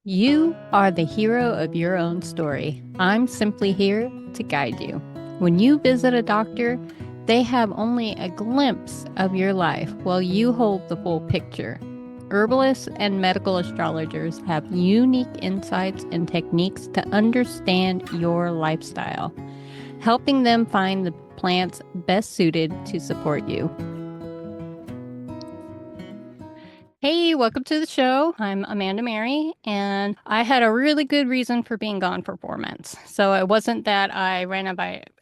You are the hero of your own story. I'm simply here to guide you. When you visit a doctor, they have only a glimpse of your life while you hold the full picture. Herbalists and medical astrologers have unique insights and techniques to understand your lifestyle, helping them find the plants best suited to support you. Hey, welcome to the show. I'm Amanda Mary, and I had a really good reason for being gone for 4 months. So it wasn't that I ran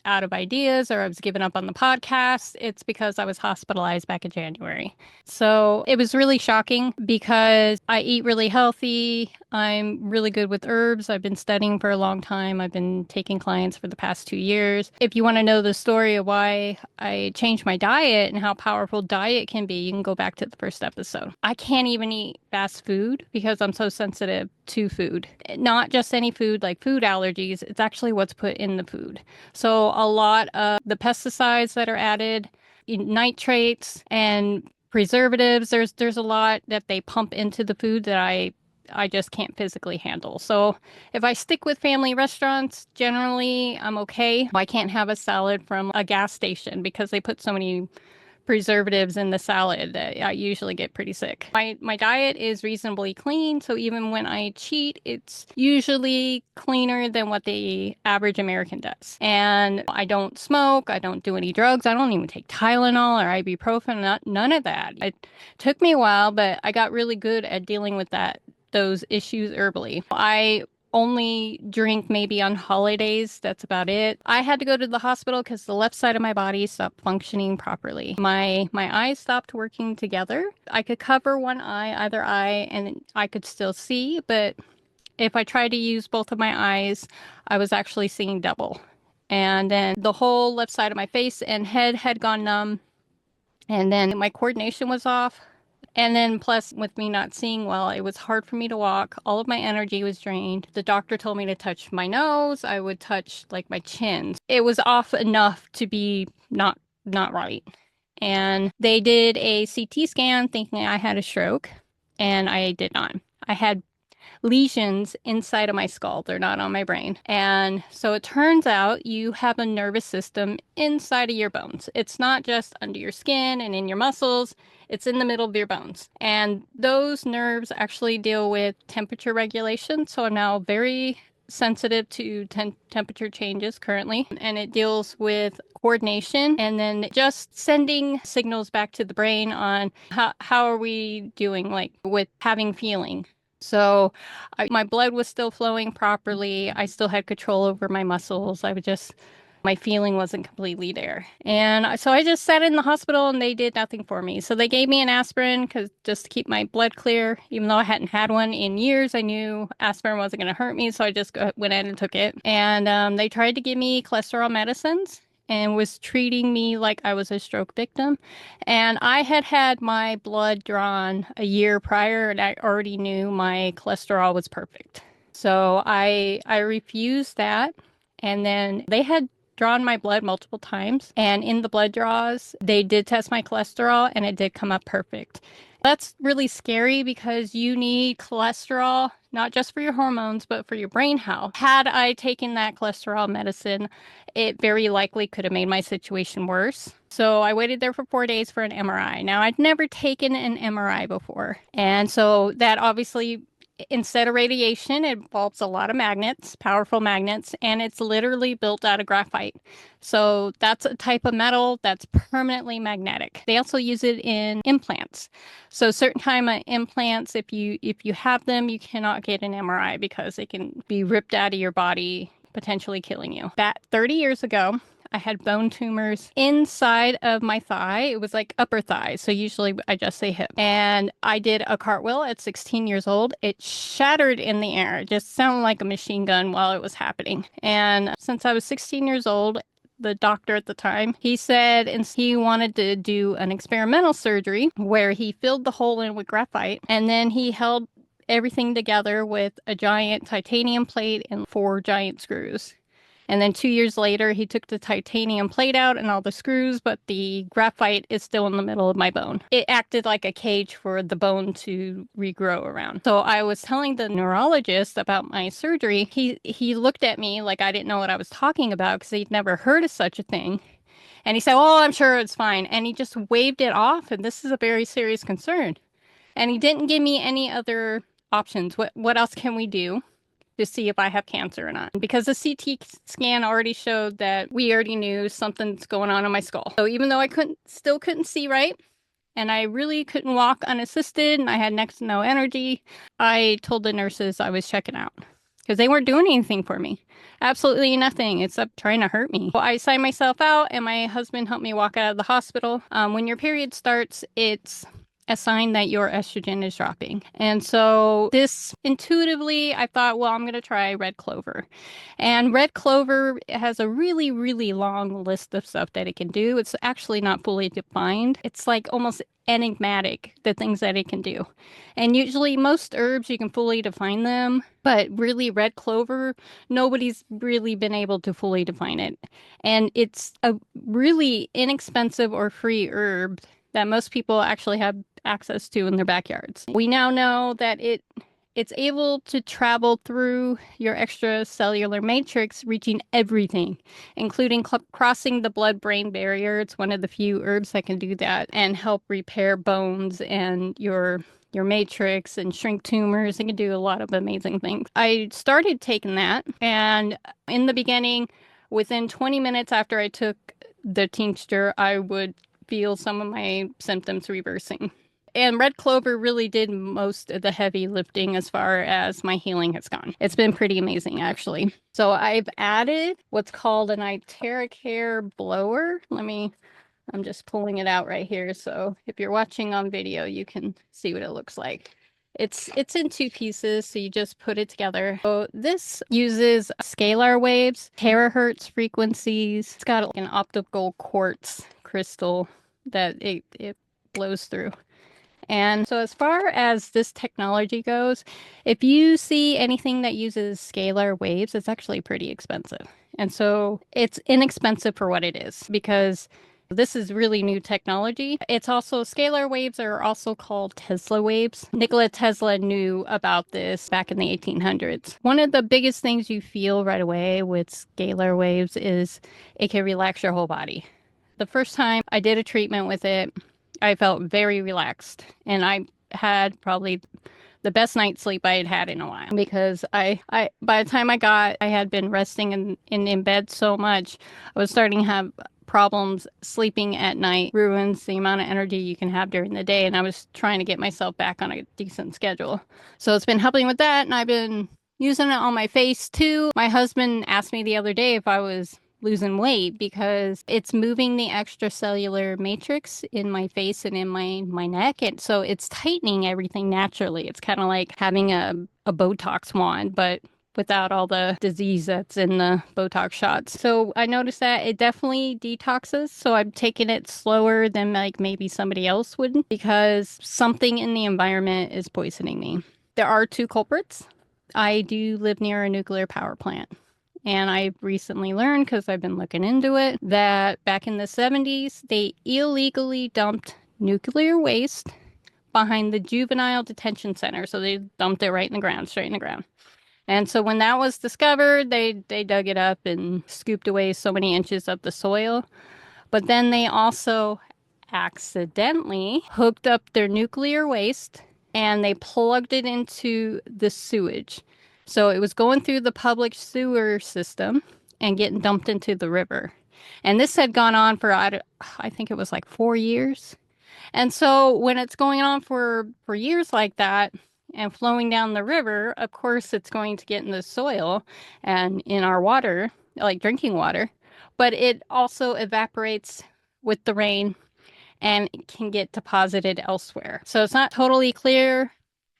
out of ideas or I was giving up on the podcast. It's because I was hospitalized back in January. So it was really shocking because I eat really healthy. I'm really good with herbs. I've been studying for a long time. I've been taking clients for the past 2 years. If you want to know the story of why I changed my diet and how powerful diet can be, you can go back to the first episode. I can't even eat fast food because I'm so sensitive to food. Not just any food, like food allergies. It's actually what's put in the food. So a lot of the pesticides that are added, nitrates and preservatives, there's a lot that they pump into the food that I just can't physically handle. So if I stick with family restaurants, generally I'm okay. I can't have a salad from a gas station because they put so many preservatives in the salad that I usually get pretty sick. My diet is reasonably clean, so even when I cheat, it's usually cleaner than what the average American does. And I don't smoke, I don't do any drugs, I don't even take Tylenol or ibuprofen, none of that. It took me a while, but I got really good at dealing with those issues herbally. I only drink maybe on holidays. That's about it. I had to go to the hospital because the left side of my body stopped functioning properly. My eyes stopped working together. I could cover one eye, either eye, and I could still see, but if I tried to use both of my eyes, I was actually seeing double. And then the whole left side of my face and head had gone numb. And then my coordination was off. And then plus with me not seeing well, it was hard for me to walk. All of my energy was drained. The doctor told me to touch my nose. I would touch like my chin. It was off enough to be not right. And they did a CT scan thinking I had a stroke, and I did not. I had lesions inside of my skull. They're not on my brain. And so it turns out you have a nervous system inside of your bones. It's not just under your skin and in your muscles, it's in the middle of your bones. And those nerves actually deal with temperature regulation. So I'm now very sensitive to temperature changes currently, and it deals with coordination and then just sending signals back to the brain on how are we doing, like with having feeling. So my blood was still flowing properly. I still had control over my muscles. My feeling wasn't completely there. And so I just sat in the hospital and they did nothing for me. So they gave me an aspirin just to keep my blood clear. Even though I hadn't had one in years, I knew aspirin wasn't going to hurt me. So I just went in and took it. And they tried to give me cholesterol medicines and was treating me like I was a stroke victim. And I had had my blood drawn a year prior, and I already knew my cholesterol was perfect. So I refused that. And then they had drawn my blood multiple times. And in the blood draws, they did test my cholesterol and it did come up perfect. That's really scary because you need cholesterol, not just for your hormones, but for your brain health. Had I taken that cholesterol medicine, it very likely could have made my situation worse. So I waited there for 4 days for an MRI. Now, I'd never taken an MRI before. And so that obviously, instead of radiation, it involves a lot of magnets, powerful magnets, and it's literally built out of graphite. So that's a type of metal that's permanently magnetic. They also use it in implants. So certain kind of implants, if you have them, you cannot get an MRI because they can be ripped out of your body, potentially killing you. That 30 years ago, I had bone tumors inside of my thigh. It was like upper thigh. So usually I just say hip. And I did a cartwheel at 16 years old. It shattered in the air. It just sounded like a machine gun while it was happening. And since I was 16 years old, the doctor at the time, he said and he wanted to do an experimental surgery where he filled the hole in with graphite and then he held everything together with a giant titanium plate and 4 giant screws. And then 2 years later, he took the titanium plate out and all the screws, but the graphite is still in the middle of my bone. It acted like a cage for the bone to regrow around. So I was telling the neurologist about my surgery. He looked at me like I didn't know what I was talking about because he'd never heard of such a thing. And he said, "Oh, I'm sure it's fine." And he just waved it off. And this is a very serious concern. And he didn't give me any other options. What else can we do to see if I have cancer or not? Because the CT scan already showed that we already knew something's going on in my skull. So even though I still couldn't see right, and I really couldn't walk unassisted, and I had next to no energy, I told the nurses I was checking out because they weren't doing anything for me. Absolutely nothing except trying to hurt me. So I signed myself out, and my husband helped me walk out of the hospital. When your period starts, it's a sign that your estrogen is dropping. And so this intuitively, I thought, well, I'm going to try red clover. And red clover has a really, really long list of stuff that it can do. It's actually not fully defined. It's like almost enigmatic, the things that it can do. And usually most herbs, you can fully define them, but really red clover, nobody's really been able to fully define it. And it's a really inexpensive or free herb that most people actually have access to in their backyards. We now know that it's able to travel through your extracellular matrix, reaching everything, including crossing the blood-brain barrier. It's one of the few herbs that can do that and help repair bones and your matrix and shrink tumors. It can do a lot of amazing things. I started taking that, and in the beginning, within 20 minutes after I took the tincture, I would feel some of my symptoms reversing. And red clover really did most of the heavy lifting as far as my healing has gone. It's been pretty amazing, actually. So I've added what's called an enteric hair blower. I'm just pulling it out right here. So if you're watching on video, you can see what it looks like. It's in two pieces, so you just put it together. So this uses scalar waves, terahertz frequencies. It's got like an optical quartz crystal that it blows through. And so as far as this technology goes, if you see anything that uses scalar waves, it's actually pretty expensive. And so it's inexpensive for what it is because this is really new technology. It's also scalar waves are also called Tesla waves. Nikola Tesla knew about this back in the 1800s. One of the biggest things you feel right away with scalar waves is it can relax your whole body. The first time I did a treatment with it, I felt very relaxed, and I had probably the best night's sleep I had had in a while because I by the time I had been resting in bed so much, I was starting to have problems sleeping at night, ruins the amount of energy you can have during the day, and I was trying to get myself back on a decent schedule. So it's been helping with that, and I've been using it on my face too. My husband asked me the other day if I was losing weight because it's moving the extracellular matrix in my face and in my neck. And so it's tightening everything naturally. It's kind of like having a Botox wand, but without all the disease that's in the Botox shots. So I noticed that it definitely detoxes. So I'm taking it slower than like maybe somebody else would because something in the environment is poisoning me. There are two culprits. I do live near a nuclear power plant. And I recently learned, because I've been looking into it, that back in the 70s, they illegally dumped nuclear waste behind the juvenile detention center. So they dumped it right in the ground, straight in the ground. And so when that was discovered, they dug it up and scooped away so many inches of the soil. But then they also accidentally hooked up their nuclear waste and they plugged it into the sewage. So it was going through the public sewer system and getting dumped into the river. And this had gone on for, I think it was like 4 years. And so when it's going on for years like that and flowing down the river, of course it's going to get in the soil and in our water, like drinking water. But it also evaporates with the rain and can get deposited elsewhere. So it's not totally clear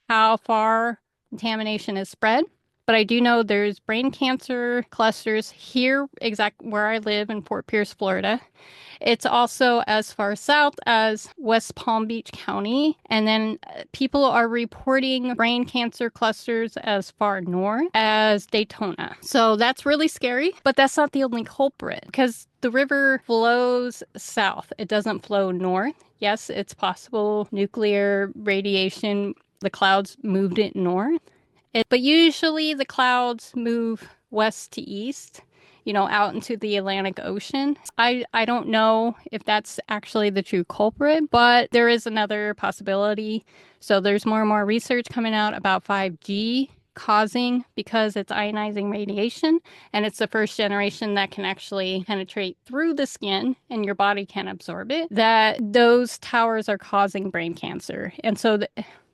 how far contamination is spread, but I do know there's brain cancer clusters here, exact where I live in Fort Pierce, Florida. It's also as far south as West Palm Beach County. And then people are reporting brain cancer clusters as far north as Daytona. So that's really scary, but that's not the only culprit because the river flows south. It doesn't flow north. Yes, it's possible nuclear radiation, the clouds moved it north. But usually the clouds move west to east, out into the Atlantic Ocean. I don't know if that's actually the true culprit, but there is another possibility. So there's more and more research coming out about 5G causing because it's ionizing radiation and it's the first generation that can actually penetrate through the skin and your body can absorb it, that those towers are causing brain cancer. And so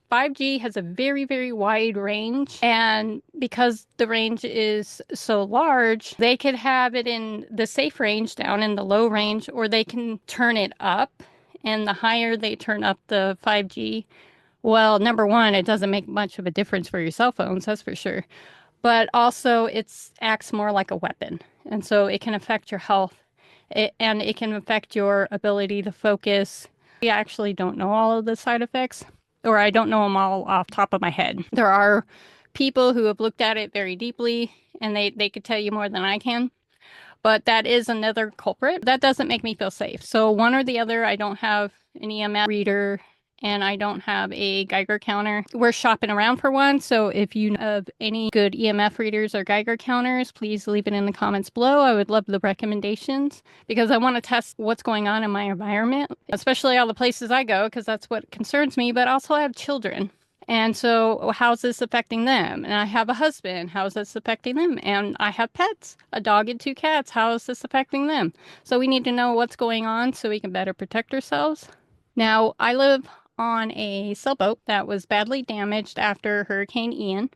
5G has a very, very wide range. And because the range is so large, they could have it in the safe range down in the low range, or they can turn it up. And the higher they turn up the 5G, well, number one, it doesn't make much of a difference for your cell phones, that's for sure. But also, it acts more like a weapon. And so it can affect your health and it can affect your ability to focus. We actually don't know all of the side effects, or I don't know them all off the top of my head. There are people who have looked at it very deeply and they could tell you more than I can. But that is another culprit. That doesn't make me feel safe. So one or the other, I don't have an EMF reader and I don't have a Geiger counter. We're shopping around for one. So if you know of any good EMF readers or Geiger counters, please leave it in the comments below. I would love the recommendations because I want to test what's going on in my environment, especially all the places I go, because that's what concerns me. But also I have children. And so how's this affecting them? And I have a husband. How's this affecting them? And I have pets, a dog and two cats. How is this affecting them? So we need to know what's going on so we can better protect ourselves. Now, I live on a sailboat that was badly damaged after Hurricane Ian.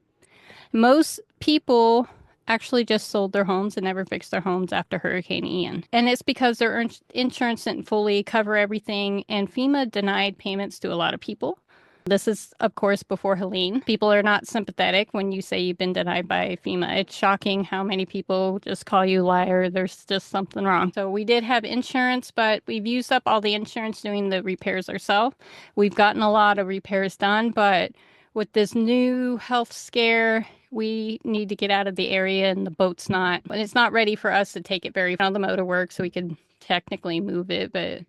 Most people actually just sold their homes and never fixed their homes after Hurricane Ian. And it's because their insurance didn't fully cover everything, and FEMA denied payments to a lot of people. This is, of course, before Helene. People are not sympathetic when you say you've been denied by FEMA. It's shocking how many people just call you a liar. There's just something wrong. So we did have insurance, but we've used up all the insurance doing the repairs ourselves. We've gotten a lot of repairs done, but with this new health scare, we need to get out of the area and the boat's not, and it's not ready for us to take it very far on the motor work so we can technically move it, but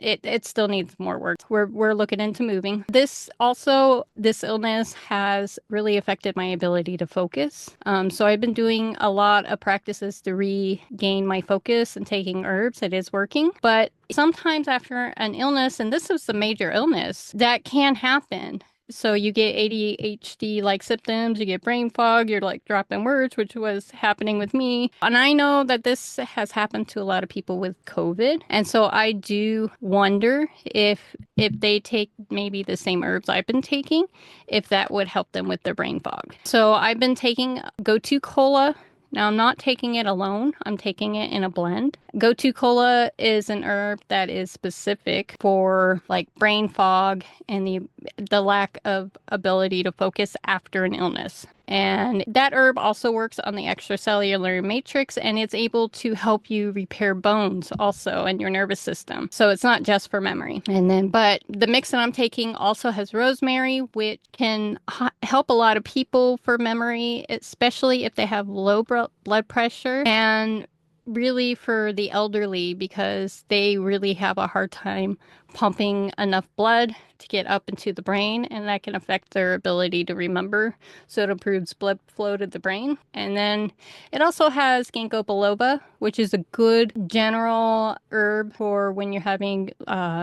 it still needs more work. We're looking into moving. This illness has really affected my ability to focus. So I've been doing a lot of practices to regain my focus and taking herbs. It is working. But sometimes after an illness, and this is a major illness, that can happen. So you get ADHD-like symptoms, you get brain fog, you're like dropping words, which was happening with me. And I know that this has happened to a lot of people with COVID. And so I do wonder if they take maybe the same herbs I've been taking, if that would help them with their brain fog. So I've been taking Go-To Cola. Now, I'm not taking it alone. I'm taking it in a blend. Go-To Cola is an herb that is specific for like brain fog and the lack of ability to focus after an illness. And that herb also works on the extracellular matrix, and it's able to help you repair bones also in your nervous system. So it's not just for memory. But the mix that I'm taking also has rosemary, which can help a lot of people for memory, especially if they have low blood pressure, and really for the elderly because they really have a hard time pumping enough blood to get up into the brain, and that can affect their ability to remember. So it improves blood flow to the brain. And then it also has ginkgo biloba, which is a good general herb for when you're having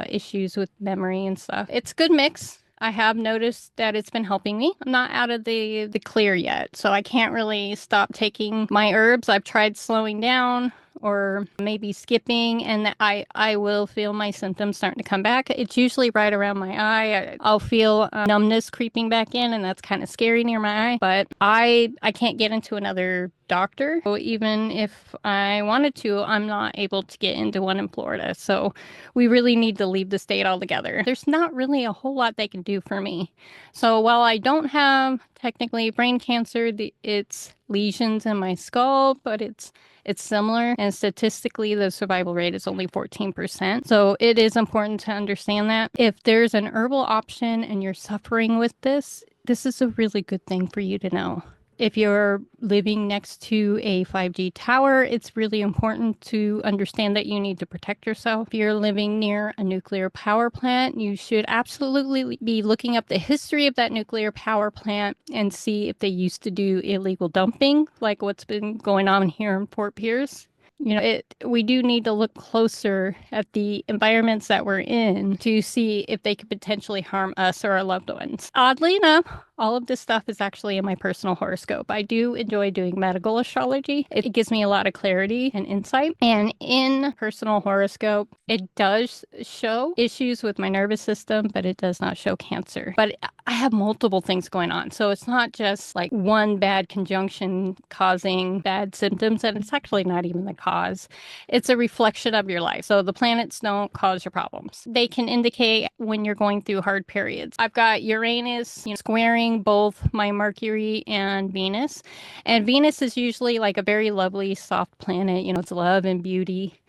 issues with memory and stuff. It's a good mix. I have noticed that it's been helping me. I'm not out of the clear yet, so I can't really stop taking my herbs. I've tried slowing down or maybe skipping, and I will feel my symptoms starting to come back. It's usually right around my eye. I'll feel numbness creeping back in, and that's kind of scary near my eye. But I can't get into another doctor. So even if I wanted to, I'm not able to get into one in Florida. So we really need to leave the state altogether. There's not really a whole lot they can do for me. So while I don't have technically brain cancer, it's lesions in my skull, but it's similar, and statistically the survival rate is only 14%. So it is important to understand that if there's an herbal option and you're suffering with this is a really good thing for you to know. If you're living next to a 5G tower, it's really important to understand that you need to protect yourself. If you're living near a nuclear power plant, you should absolutely be looking up the history of that nuclear power plant and see if they used to do illegal dumping, like what's been going on here in Fort Pierce. We do need to look closer at the environments that we're in to see if they could potentially harm us or our loved ones. Oddly enough, all of this stuff is actually in my personal horoscope. I do enjoy doing medical astrology. It gives me a lot of clarity and insight. And in personal horoscope, it does show issues with my nervous system, but it does not show cancer. But I have multiple things going on. So it's not just like one bad conjunction causing bad symptoms, and it's actually not even the cause. It's a reflection of your life. So the planets don't cause your problems. They can indicate when you're going through hard periods. I've got Uranus, squaring both my Mercury and Venus. And Venus is usually like a very lovely, soft planet. It's love and beauty.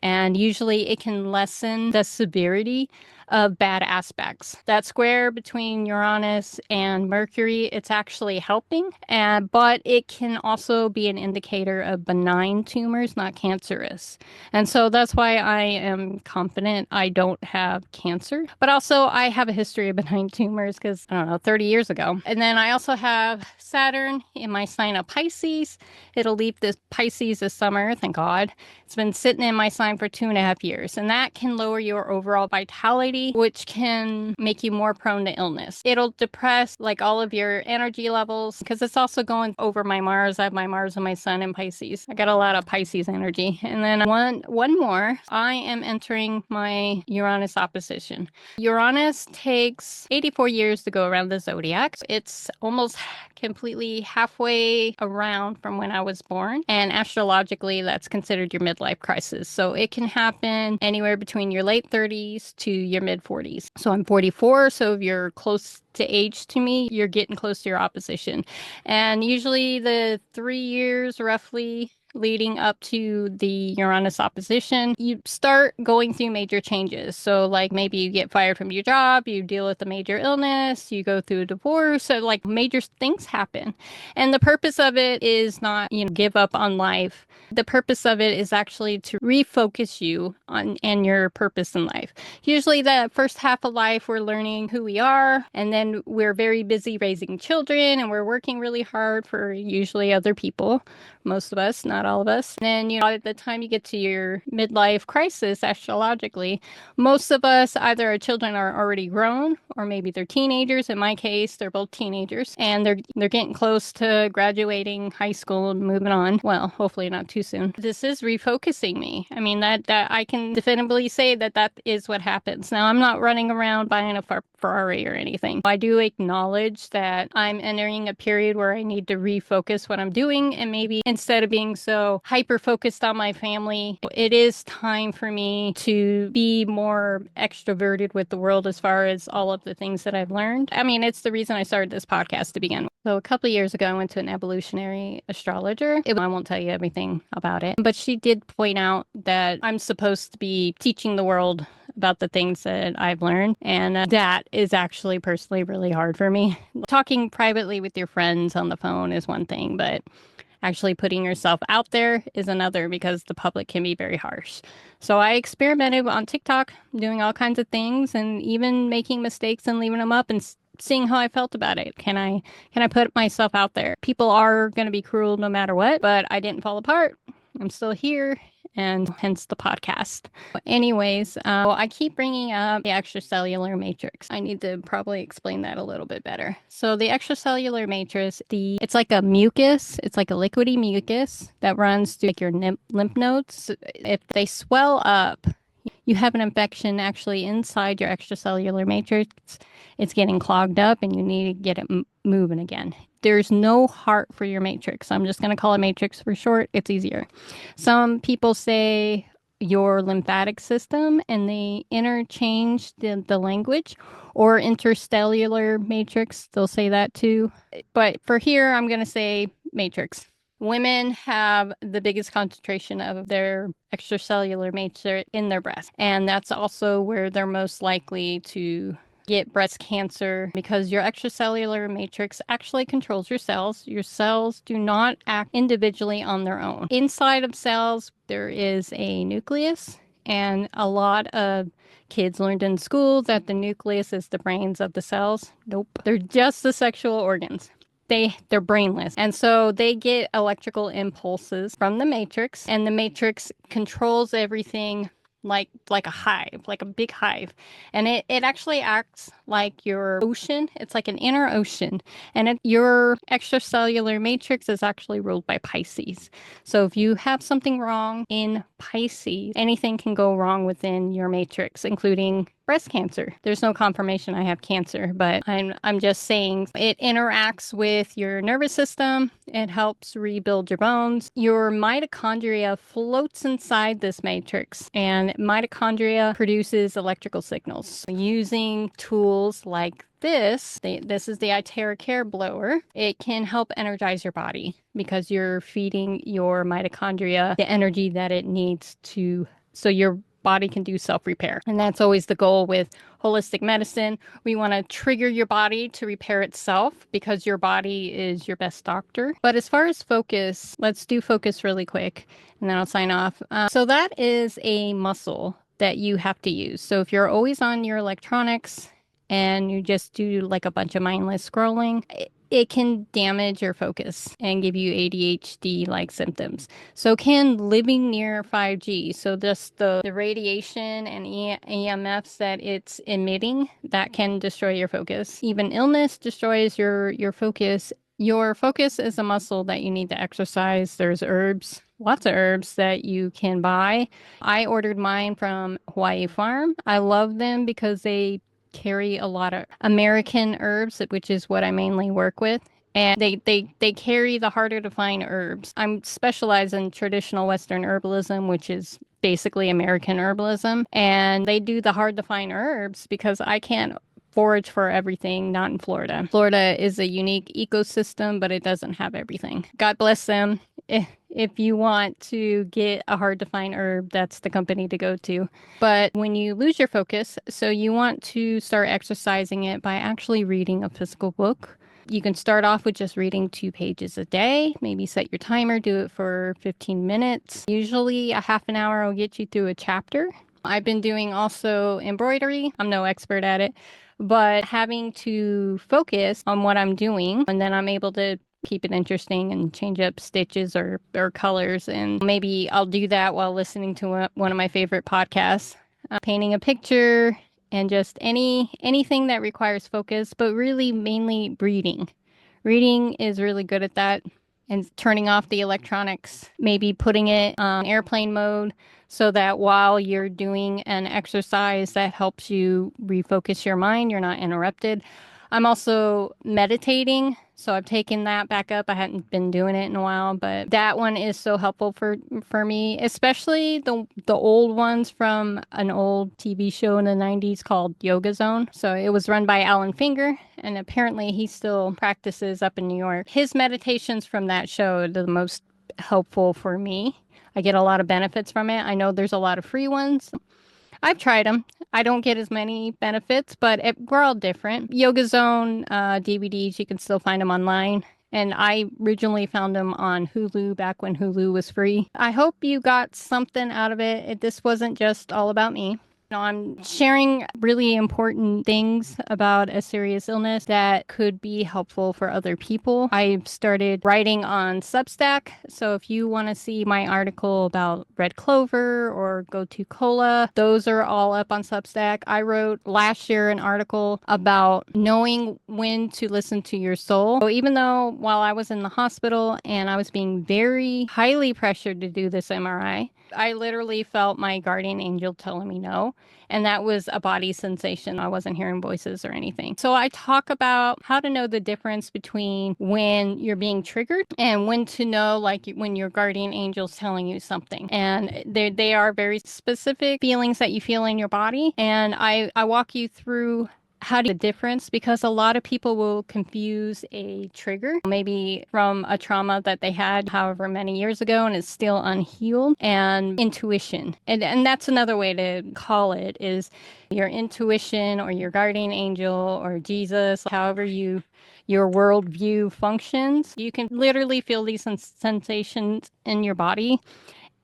And usually it can lessen the severity of bad aspects. That square between Uranus and Mercury, it's actually helping, but it can also be an indicator of benign tumors, not cancerous. And so that's why I am confident I don't have cancer. But also I have a history of benign tumors because, I don't know, 30 years ago. And then I also have Saturn in my sign of Pisces. It'll leave this Pisces this summer, thank God. It's been sitting in my sign for 2.5 years, and that can lower your overall vitality, which can make you more prone to illness. It'll depress like all of your energy levels because it's also going over my Mars. I have my Mars and my Sun in Pisces. I got a lot of Pisces energy. And then one more, I am entering my Uranus opposition. Uranus takes 84 years to go around the zodiac. It's almost completely halfway around from when I was born. And astrologically, that's considered your midlife crisis. So it can happen anywhere between your late 30s to your mid 40s. So I'm 44. So if you're close to age to me, you're getting close to your opposition. And usually the 3 years roughly leading up to the Uranus opposition, you start going through major changes. So like maybe you get fired from your job, you deal with a major illness, you go through a divorce, so like major things happen. And the purpose of it is not, give up on life. The purpose of it is actually to refocus you on and your purpose in life. Usually the first half of life, we're learning who we are, and then we're very busy raising children, and we're working really hard for usually other people. Most of us, not all of us. And then, at the time you get to your midlife crisis, astrologically, most of us, either our children are already grown or maybe they're teenagers. In my case, they're both teenagers, and they're getting close to graduating high school and moving on. Well, hopefully not too soon. This is refocusing me. I mean, that I can definitively say that is what happens. Now, I'm not running around buying a Ferrari or anything. I do acknowledge that I'm entering a period where I need to refocus what I'm doing, and maybe instead of being so hyper focused on my family, it is time for me to be more extroverted with the world as far as all of the things that I've learned. I mean, it's the reason I started this podcast to begin with. So a couple of years ago, I went to an evolutionary astrologer. I won't tell you everything about it, but she did point out that I'm supposed to be teaching the world about the things that I've learned. And that is actually personally really hard for me. Talking privately with your friends on the phone is one thing, but actually putting yourself out there is another, because the public can be very harsh. So I experimented on TikTok, doing all kinds of things and even making mistakes and leaving them up and seeing how I felt about it. Can I put myself out there? People are going to be cruel no matter what, but I didn't fall apart. I'm still here, and hence the podcast. Anyways, I keep bringing up the extracellular matrix. I need to probably explain that a little bit better. So the extracellular matrix, it's like a mucus. It's like a liquidy mucus that runs through like your lymph nodes. If they swell up, you have an infection actually inside your extracellular matrix. It's getting clogged up and you need to get it moving again. There's no heart for your matrix. I'm just going to call it matrix for short. It's easier. Some people say your lymphatic system and they interchange the language, or interstellar matrix. They'll say that too. But for here, I'm going to say matrix. Women have the biggest concentration of their extracellular matrix in their breast. And that's also where they're most likely to get breast cancer, because your extracellular matrix actually controls your cells. Your cells do not act individually on their own. Inside of cells, there is a nucleus, and a lot of kids learned in school that the nucleus is the brains of the cells. Nope. They're just the sexual organs. They're brainless. And so they get electrical impulses from the matrix, and the matrix controls everything like a hive, like a big hive. And it actually acts like your ocean. It's like an inner ocean. And your extracellular matrix is actually ruled by Pisces. So if you have something wrong in Pisces, anything can go wrong within your matrix, including breast cancer. There's no confirmation I have cancer, but I'm just saying it interacts with your nervous system. It helps rebuild your bones. Your mitochondria floats inside this matrix, and mitochondria produces electrical signals. Using tools like this is the Itera Care blower. It can help energize your body because you're feeding your mitochondria the energy that it needs so your body can do self-repair. And that's always the goal with holistic medicine. We want to trigger your body to repair itself because your body is your best doctor. But as far as focus, let's do focus really quick and then I'll sign off. So that is a muscle that you have to use. So if you're always on your electronics and you just do like a bunch of mindless scrolling, it can damage your focus and give you ADHD-like symptoms. So can living near 5G, so just the radiation and EMFs that it's emitting, that can destroy your focus. Even illness destroys your focus. Your focus is a muscle that you need to exercise. There's herbs, lots of herbs that you can buy. I ordered mine from Hawaii Farm. I love them because they carry a lot of American herbs, which is what I mainly work with. And they carry the harder to find herbs. I'm specialized in traditional Western herbalism, which is basically American herbalism. And they do the hard to find herbs because I can't forage for everything, not in Florida. Florida is a unique ecosystem, but it doesn't have everything. God bless them. If you want to get a hard to find herb, that's the company to go to. But when you lose your focus, so you want to start exercising it by actually reading a physical book. You can start off with just reading 2 pages a day. Maybe set your timer, do it for 15 minutes. Usually a half an hour will get you through a chapter. I've been doing also embroidery. I'm no expert at it, but having to focus on what I'm doing, and then I'm able to keep it interesting and change up stitches or colors. And maybe I'll do that while listening to one of my favorite podcasts, painting a picture, and just anything that requires focus, but really mainly reading. Reading is really good at that. And turning off the electronics, maybe putting it on airplane mode so that while you're doing an exercise that helps you refocus your mind, you're not interrupted. I'm also meditating, so I've taken that back up. I hadn't been doing it in a while, but that one is so helpful for me, especially the old ones from an old TV show in the 90s called Yoga Zone. So it was run by Alan Finger, and apparently he still practices up in New York. His meditations from that show are the most helpful for me. I get a lot of benefits from it. I know there's a lot of free ones. I've tried them. I don't get as many benefits, but we're all different. Yoga Zone DVDs, you can still find them online. And I originally found them on Hulu back when Hulu was free. I hope you got something out of it. This wasn't just all about me. I'm sharing really important things about a serious illness that could be helpful for other people. I've started writing on Substack. So if you want to see my article about red clover or gotu kola, those are all up on Substack. I wrote last year an article about knowing when to listen to your soul. So even though while I was in the hospital and I was being very highly pressured to do this MRI, I literally felt my guardian angel telling me no. And that was a body sensation. I wasn't hearing voices or anything. So I talk about how to know the difference between when you're being triggered and when to know, like when your guardian angel's telling you something. And they are very specific feelings that you feel in your body. And I walk you through how to the difference because a lot of people will confuse a trigger, maybe from a trauma that they had however many years ago and is still unhealed, and intuition. And that's another way to call it is your intuition or your guardian angel or Jesus, however your worldview functions. You can literally feel these sensations in your body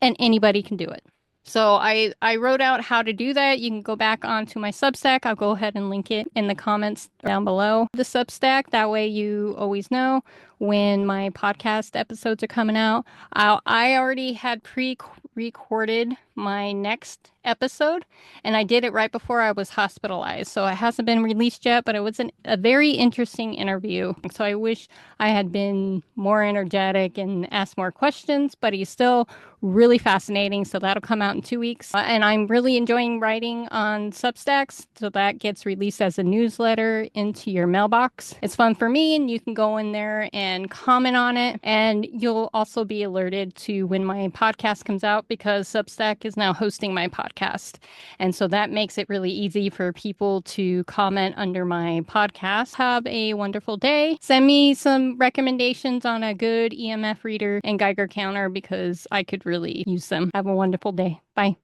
and anybody can do it. So I wrote out how to do that. You can go back onto my Substack. I'll go ahead and link it in the comments down below the Substack. That way you always know when my podcast episodes are coming out. I already had pre-recorded my next episode, and I did it right before I was hospitalized. So it hasn't been released yet, but it was a very interesting interview. So I wish I had been more energetic and asked more questions, but he's still really fascinating. So that'll come out in 2 weeks. And I'm really enjoying writing on Substacks. So that gets released as a newsletter into your mailbox. It's fun for me, and you can go in there and comment on it. And you'll also be alerted to when my podcast comes out because Substack is now hosting my podcast. And so that makes it really easy for people to comment under my podcast. Have a wonderful day. Send me some recommendations on a good EMF reader and Geiger counter because I could really use them. Have a wonderful day. Bye.